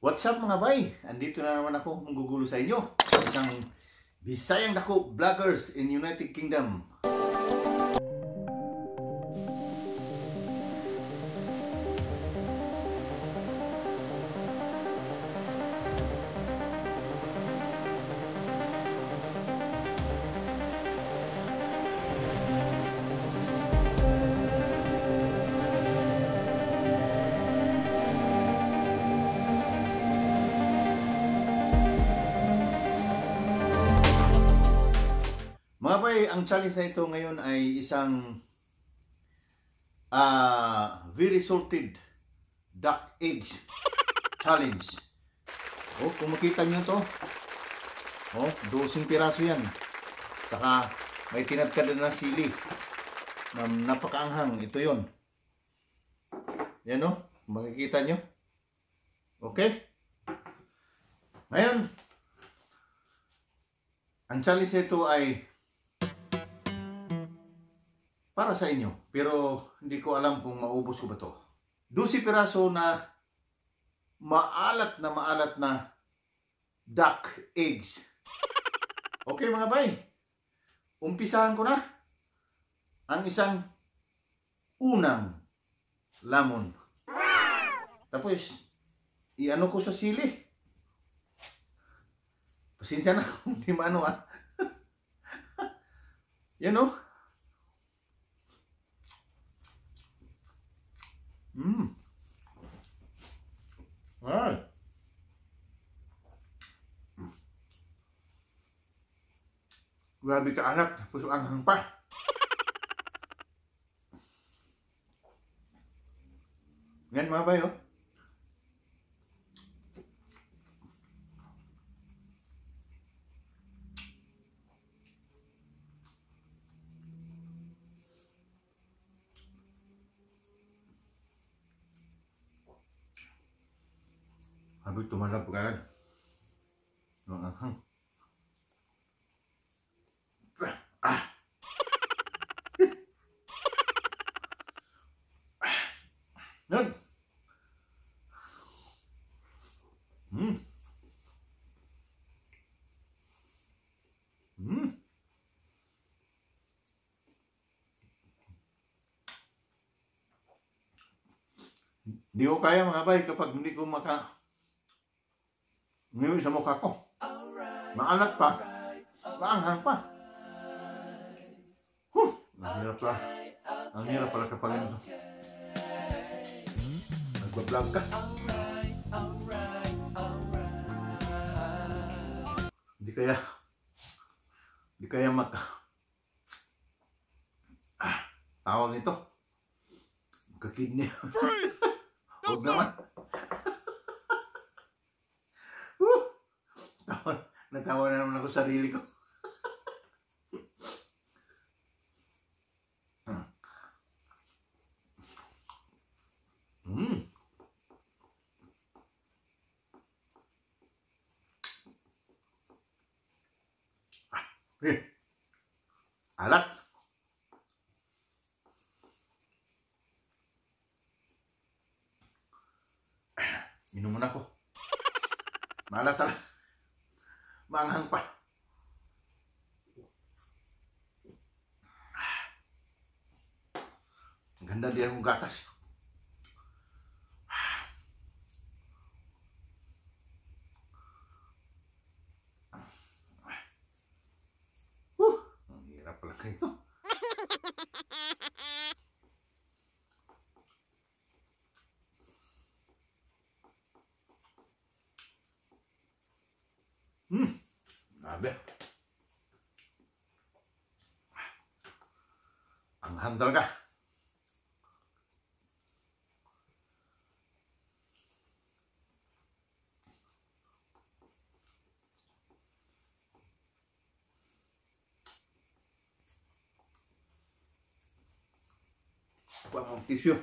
What's up mga bay? Andito na naman ako manggugulo sa inyo. Isang Bisayang dako vloggers in United Kingdom. Mga bay, ang challenge na ito ngayon ay isang very salted duck eggs challenge. Oh, kung makita nyo to, oh, 12 piraso yan. Saka may tinadkad na sili na napakaanghang. Ito yon. Yan oh, makikita nyo. Okay? Ngayon, ang challenge nito ay para sa inyo, pero hindi ko alam kung maubos ko ba to. 12 piraso na maalat na duck eggs. Okay mga bay, umpisahan ko na ang isang unang lamon. Tapos, i-ano ko sa sili. Pasensya na kung di maano Yan o. Ay. Grabe ka anak, puso anghang pa. Yan mga bayo. Habis tumalab kan. Anghang. Nun. Hindi ko kaya mga bay kapag hindi ko ngayon sa mukha ko. Maalat pa. Maanghang pa. Ang hirap pala kapag ito. Nagbablog ka. Hindi kaya tawag nito. Magka-kidney. Huwag naman. Natawa na naman ako sa sarili ko. Alat. Inom muna ako. Maalat talaga. Maanghang pa. Ang ganda din akong gatas. Ang hirap pala ito. Grabe. Anghang talaga. Kuha mong tissue.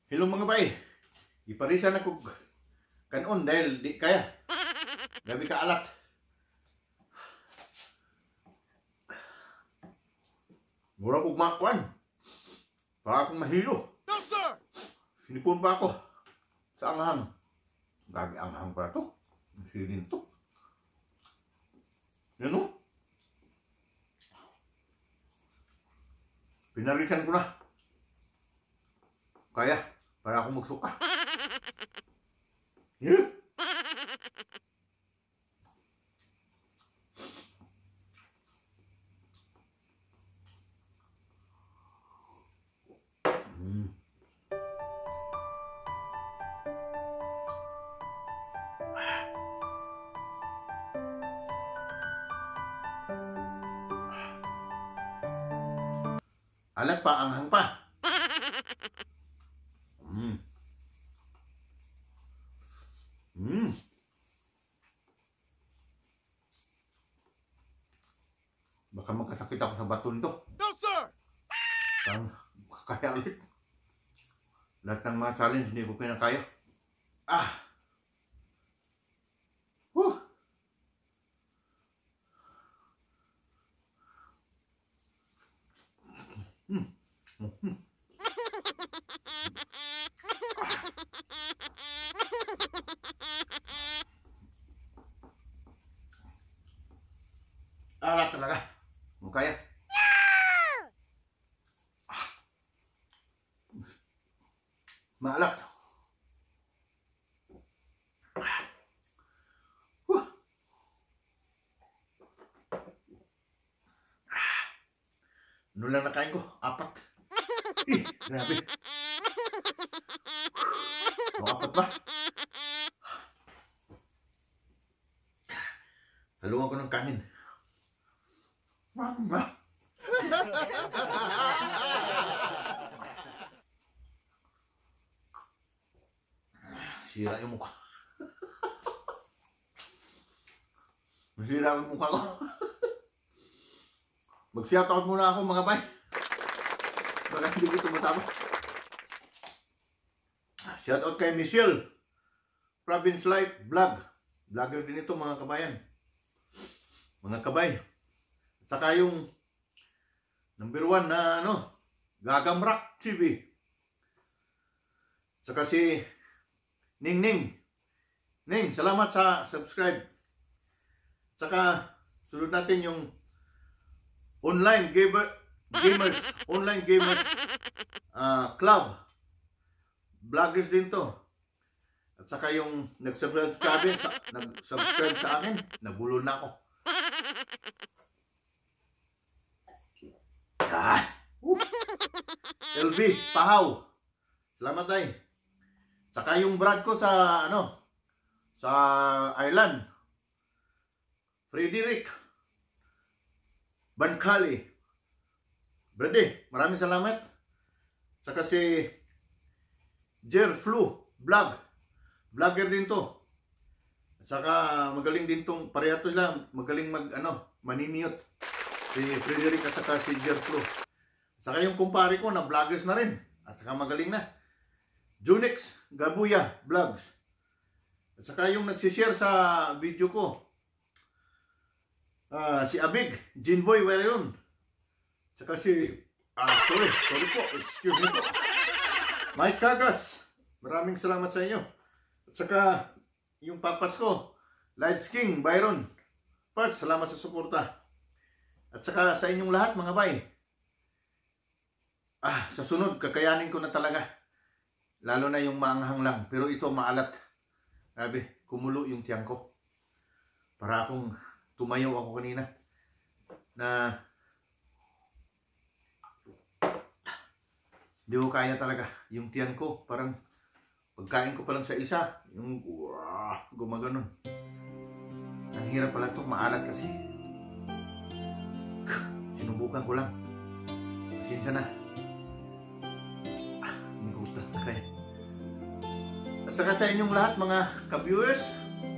Hello mga bay. Iparisan ako kanon dahil di kaya. Grabe ka alat. Mura kong makwan. Para akong mahilo. No, sir! Sinipon pa ako sa anghang. Dami anghang pa to. Silin to. Yan o. Pinarisan ko na. Kaya, para ako magsuka. Yeah. Alat pa, anghang pa. Baka magkasakit ako sa baton to. No, sir! Kaya ulit. Lahat ng mga challenge hindi ko pinakaya. Ah! Whew! Alat talaga. Mo kaya. Maalat. Ano lang nakain ko? 4. Grabe. O, 4 ba? Haluan ko ng kanin. Sira yung mukha. Masira yung mukha ko. Mag-shoutout muna ako mga bay. Baka hindi ko tumatama. Shoutout kay Michelle. Province Life Vlog. Vlogger din ito mga kabayan. Mga kabay. At saka yung number 1 na ano, Gagamrak TV. At saka si Ning Ning. Ning, salamat sa subscribe. At saka sunod natin yung online gamers club. Vloggers din to. At saka yung nag-subscribe sa akin, nabulol na ako. LV Pahaw. Salamat ay. Saka yung brad ko sa sa Ireland. Frederick Bankali. Brady, maraming salamat. Saka si Jer Flu Vlog. Vlogger din to. Saka magaling din tong pareha to sila, magaling maniniyot. Si Frederick at saka si Jer Flu. Saka yung kumpare ko na vloggers na rin. At saka magaling na. Junix Gabuya Vlogs. At saka yung nagsishare sa video ko. Si Abig, Jinboy, where yun? Saka si, sorry po, excuse me po. Mike Kagas, maraming salamat sa inyo. At saka, yung papas ko, Lights King, Byron. Pats, salamat sa suporta. At saka sa inyong lahat, mga bay. Sa sunod, kakayanin ko na talaga. Lalo na yung maanghang lang. Pero ito, maalat. Grabe, kumulo yung tiyang ko. Para akong tumayo ako kanina na di ko kaya talaga yung tiyan ko, parang pagkain ko pa lang sa isa yung gumaganon. Ang hirap pala ito, maalat kasi. Sinubukan ko lang, pasensya na. Hindi ko kaya. At saka sa inyong lahat mga ka-viewers,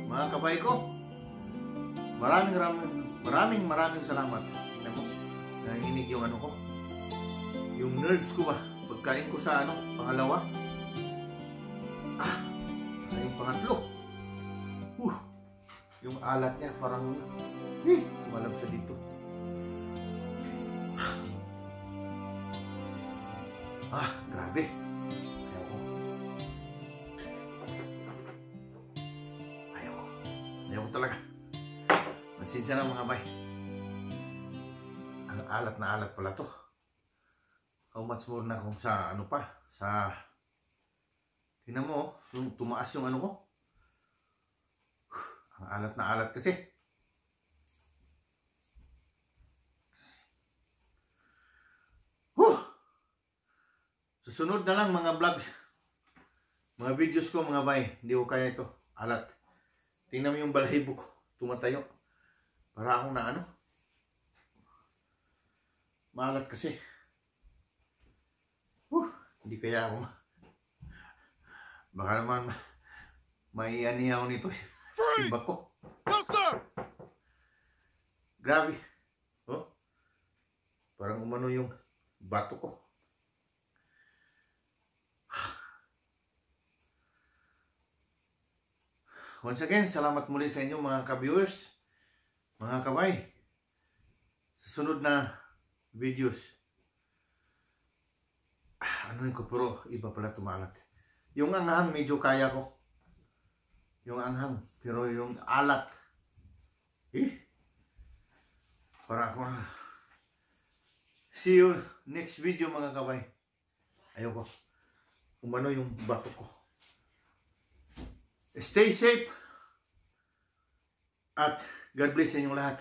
mga kabay ko, maraming salamat. Nanginginig yung ko. Yung nerves ko ba? Pagkain ko sa pangalawa. Yung pangatlo. Yung alat niya parang tumalab siya dito. Grabe. Pasensya na mga bay. Ang alat na alat pala to. How much more na kung sa ano pa? Sa... Tingnan mo, yung tumaas yung ano ko. Ang alat na alat kasi. Susunod na lang mga vlogs. Mga videos ko mga bay. Hindi ko kaya ito. Alat. Tingnan mo yung balahibo ko. Tumatayo. Para akong na ano. Maalat kasi. Hindi kaya ako. Baka naman may ako nito. Iba ko. No, sir! Grabe. Oh. Parang umano yung bato ko. Once again, salamat muli sa inyo mga ka-viewers, mga kabay. Sa sunod na videos, ano yun ko, pero iba pala tumalat. Yung anghang medyo kaya ko. Yung anghang, pero yung alat, para ako na. See you next video mga kabay. Ayoko. Umano yung bato ko. Stay safe at God bless sa inyong lahat.